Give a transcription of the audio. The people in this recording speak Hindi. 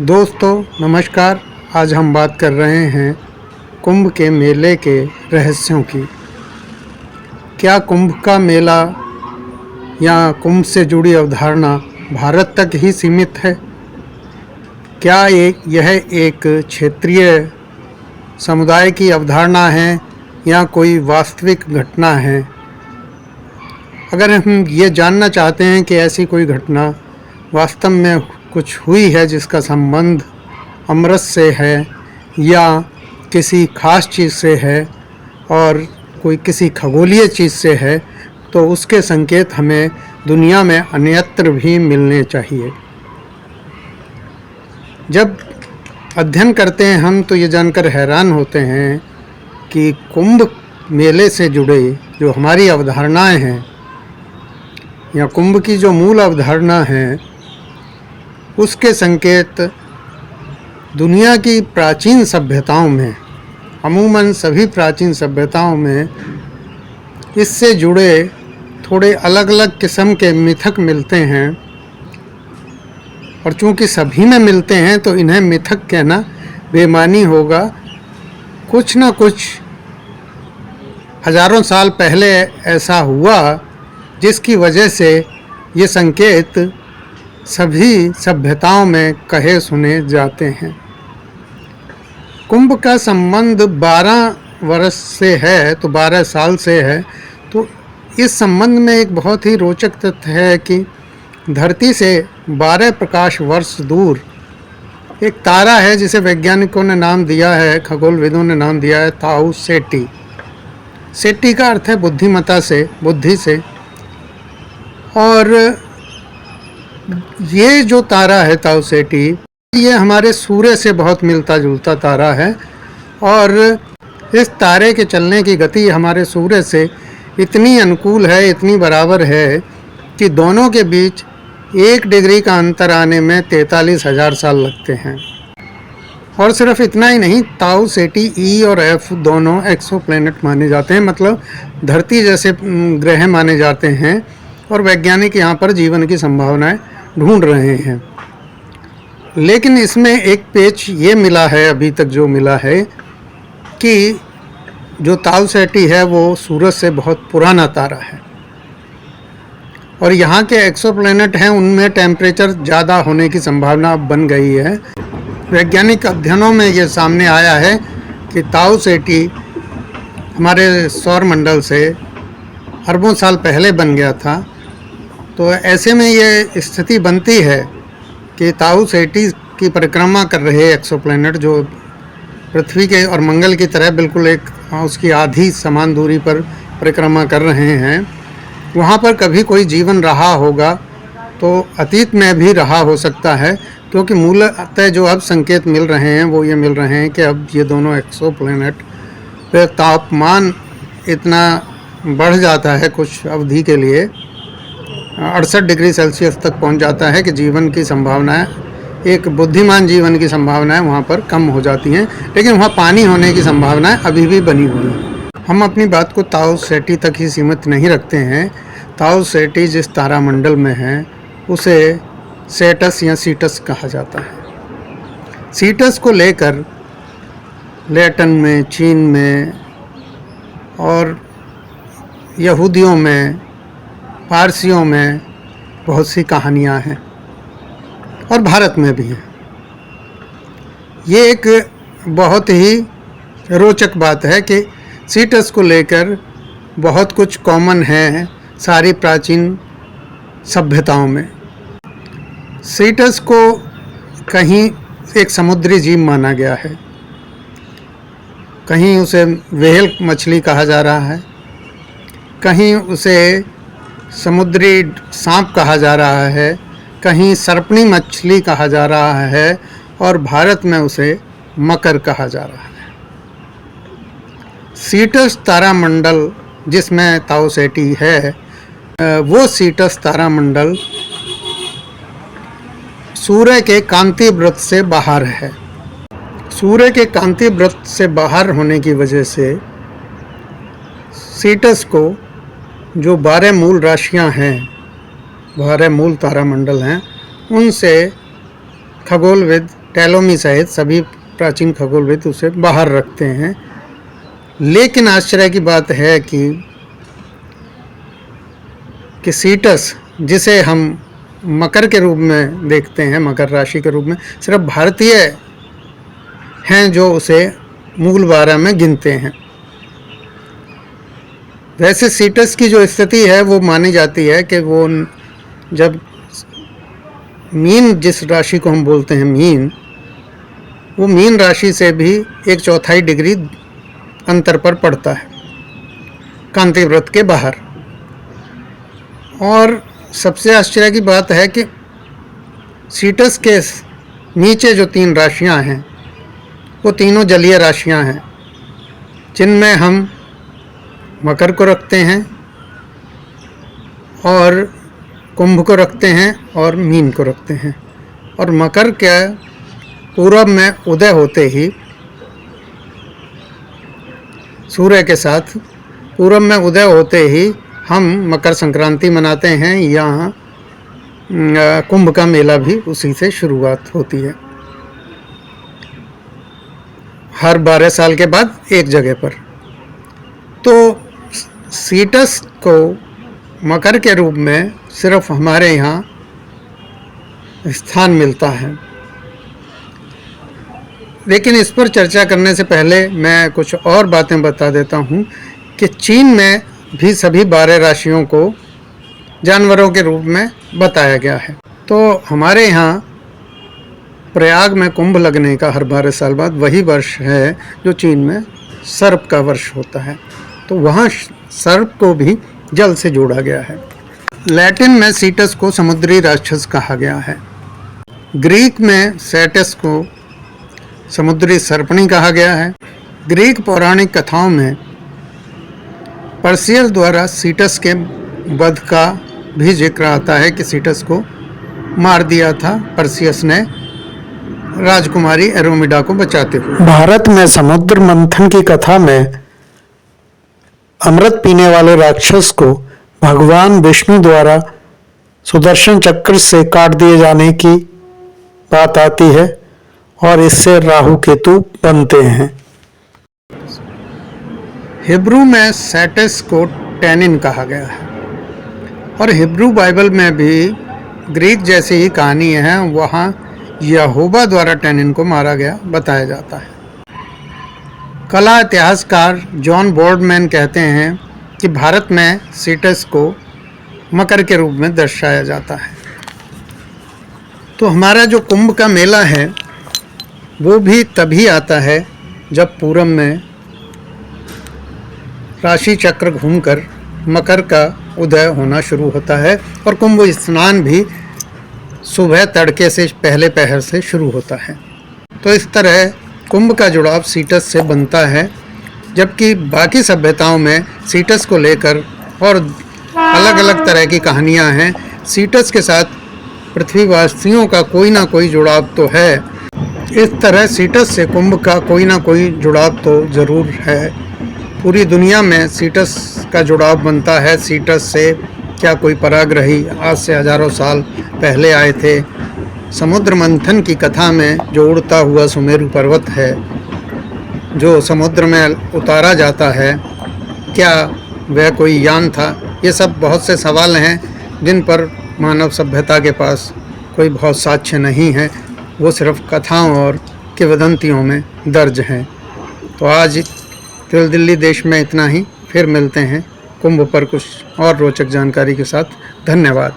दोस्तों नमस्कार। आज हम बात कर रहे हैं कुंभ के मेले के रहस्यों की। क्या कुंभ का मेला या कुंभ से जुड़ी अवधारणा भारत तक ही सीमित है? क्या यह एक क्षेत्रीय समुदाय की अवधारणा है या कोई वास्तविक घटना है? अगर हम ये जानना चाहते हैं कि ऐसी कोई घटना वास्तव में कुछ हुई है जिसका संबंध अमृत से है या किसी खास चीज़ से है और कोई किसी खगोलीय चीज़ से है, तो उसके संकेत हमें दुनिया में अन्यत्र भी मिलने चाहिए। जब अध्ययन करते हैं हम तो ये जानकर हैरान होते हैं कि कुंभ मेले से जुड़े जो हमारी अवधारणाएं हैं या कुंभ की जो मूल अवधारणा है, उसके संकेत दुनिया की प्राचीन सभ्यताओं में, अमूमन सभी प्राचीन सभ्यताओं में इससे जुड़े थोड़े अलग अलग किस्म के मिथक मिलते हैं। और चूंकि सभी में मिलते हैं तो इन्हें मिथक कहना बेमानी होगा। कुछ न कुछ हजारों साल पहले ऐसा हुआ जिसकी वजह से ये संकेत सभी सभ्यताओं में कहे सुने जाते हैं। कुंभ का संबंध 12 वर्ष से है, तो 12 साल से है। तो इस संबंध में एक बहुत ही रोचक तथ्य है कि धरती से 12 प्रकाश वर्ष दूर एक तारा है जिसे वैज्ञानिकों ने नाम दिया है, खगोलविदों ने नाम दिया है ताऊ सेटी। सेटी का अर्थ है बुद्धिमता से, बुद्धि से। और ये जो तारा है ताऊ सेटी, ये हमारे सूर्य से बहुत मिलता जुलता तारा है और इस तारे के चलने की गति हमारे सूर्य से इतनी अनुकूल है, इतनी बराबर है कि दोनों के बीच 1 डिग्री का अंतर आने में 43,000 साल लगते हैं। और सिर्फ इतना ही नहीं, ताऊ सेटी ई और एफ दोनों एक्सोप्लैनेट माने जाते हैं, मतलब धरती जैसे ग्रह माने जाते हैं। और वैज्ञानिक यहाँ पर जीवन की संभावनाएं ढूंढ रहे हैं। लेकिन इसमें एक पेच ये मिला है, अभी तक जो मिला है, कि जो ताऊ सेटी है वो सूरज से बहुत पुराना तारा है और यहाँ के एक्सोप्लैनेट हैं उनमें टेम्परेचर ज़्यादा होने की संभावना अब बन गई है। वैज्ञानिक अध्ययनों में ये सामने आया है कि ताऊ सेटी हमारे सौर मंडल से अरबों साल पहले बन गया था। तो ऐसे में ये स्थिति बनती है कि ताऊ सेटी की परिक्रमा कर रहे एक्सोप्लैनेट जो पृथ्वी के और मंगल की तरह बिल्कुल एक उसकी आधी समान दूरी पर परिक्रमा कर रहे हैं, वहाँ पर कभी कोई जीवन रहा होगा तो अतीत में भी रहा हो सकता है। क्योंकि मूलतः जो अब संकेत मिल रहे हैं वो ये मिल रहे हैं कि अब ये दोनों एक्सोप्लैनेट पे तापमान इतना बढ़ जाता है कुछ अवधि के लिए, 68 डिग्री सेल्सियस तक पहुंच जाता है कि जीवन की संभावनाएं, एक बुद्धिमान जीवन की संभावनाएं वहां पर कम हो जाती हैं। लेकिन वहां पानी होने की संभावनाएं अभी भी बनी हुई हैं। हम अपनी बात को ताऊ सेटी तक ही सीमित नहीं रखते हैं। ताऊ सेटी जिस तारामंडल में है उसे सेटस या सीटस कहा जाता है। सीटस को लेकर लैटिन में, चीन में और यहूदियों में, पारसियों में बहुत सी कहानियाँ हैं और भारत में भी हैं। ये एक बहुत ही रोचक बात है कि सीटस को लेकर बहुत कुछ कॉमन है सारी प्राचीन सभ्यताओं में। सीटस को कहीं एक समुद्री जीव माना गया है, कहीं उसे व्हेल मछली कहा जा रहा है, कहीं उसे समुद्री सांप कहा जा रहा है, कहीं सर्पनी मछली कहा जा रहा है और भारत में उसे मकर कहा जा रहा है। सीटस तारामंडल जिसमें ताऊ सेटी है, वो सीटस तारामंडल सूर्य के कांति वृत्त से बाहर है। सूर्य के कांति वृत्त से बाहर होने की वजह से सीटस को जो 12 मूल राशियां हैं, 12 मूल तारामंडल हैं, उनसे खगोलविद टैलोमी सहित सभी प्राचीन खगोलविद उसे बाहर रखते हैं। लेकिन आश्चर्य की बात है कि सीटस, जिसे हम मकर के रूप में देखते हैं, मकर राशि के रूप में, सिर्फ भारतीय हैं जो उसे मूल 12 में गिनते हैं। वैसे सीटस की जो स्थिति है वो मानी जाती है कि वो जब मीन, जिस राशि को हम बोलते हैं मीन, वो मीन राशि से भी 1/4 डिग्री अंतर पर पड़ता है, कांति वृत्त के बाहर। और सबसे आश्चर्य की बात है कि सीटस के नीचे जो 3 राशियां हैं वो तीनों जलीय राशियां हैं, जिनमें हम मकर को रखते हैं और कुंभ को रखते हैं और मीन को रखते हैं। और मकर के पूरब में उदय होते ही, सूर्य के साथ पूरब में उदय होते ही हम मकर संक्रांति मनाते हैं। यहाँ कुंभ का मेला भी उसी से शुरुआत होती है, हर 12 साल के बाद एक जगह पर। तो सीटस को मकर के रूप में सिर्फ हमारे यहाँ स्थान मिलता है। लेकिन इस पर चर्चा करने से पहले मैं कुछ और बातें बता देता हूँ कि चीन में भी सभी 12 राशियों को जानवरों के रूप में बताया गया है। तो हमारे यहाँ प्रयाग में कुंभ लगने का हर 12 साल बाद वही वर्ष है जो चीन में सर्प का वर्ष होता है। तो वहाँ सर्प को भी जल से जोड़ा गया है। लैटिन में सीटस को समुद्री राक्षस कहा गया है। ग्रीक में सेटस को समुद्री सर्पणी कहा गया है। ग्रीक पौराणिक कथाओं में पर्सियस द्वारा सीटस के वध का भी जिक्र आता है कि सीटस को मार दिया था पर्सियस ने राजकुमारी एरोमिडा को बचाते हुए। भारत में समुद्र मंथन की कथा में अमृत पीने वाले राक्षस को भगवान विष्णु द्वारा सुदर्शन चक्र से काट दिए जाने की बात आती है और इससे राहु केतु बनते हैं। हिब्रू में सेटस को टैनिन कहा गया है और हिब्रू बाइबल में भी ग्रीक जैसी ही कहानी है। वहाँ यहोवा द्वारा टैनिन को मारा गया बताया जाता है। कला इतिहासकार जॉन बोर्डमैन कहते हैं कि भारत में सीटस को मकर के रूप में दर्शाया जाता है। तो हमारा जो कुंभ का मेला है वो भी तभी आता है जब पूरब में राशि चक्र घूमकर मकर का उदय होना शुरू होता है और कुंभ स्नान भी सुबह तड़के से पहले पहर से शुरू होता है। तो इस तरह कुंभ का जुड़ाव सीटस से बनता है, जबकि बाकी सभ्यताओं में सीटस को लेकर और अलग अलग तरह की कहानियां हैं। सीटस के साथ पृथ्वीवासियों का कोई ना कोई जुड़ाव तो है। इस तरह सीटस से कुंभ का कोई ना कोई जुड़ाव तो ज़रूर है। पूरी दुनिया में सीटस का जुड़ाव बनता है। सीटस से क्या कोई पराग्रही आज से हजारों साल पहले आए थे? समुद्र मंथन की कथा में जो उड़ता हुआ सुमेरु पर्वत है जो समुद्र में उतारा जाता है, क्या वह कोई यान था? ये सब बहुत से सवाल हैं जिन पर मानव सभ्यता के पास कोई बहुत साक्ष्य नहीं है। वो सिर्फ कथाओं और किंवदंतियों में दर्ज हैं। तो आज तिल दिल्ली देश में इतना ही। फिर मिलते हैं कुंभ पर कुछ और रोचक जानकारी के साथ। धन्यवाद।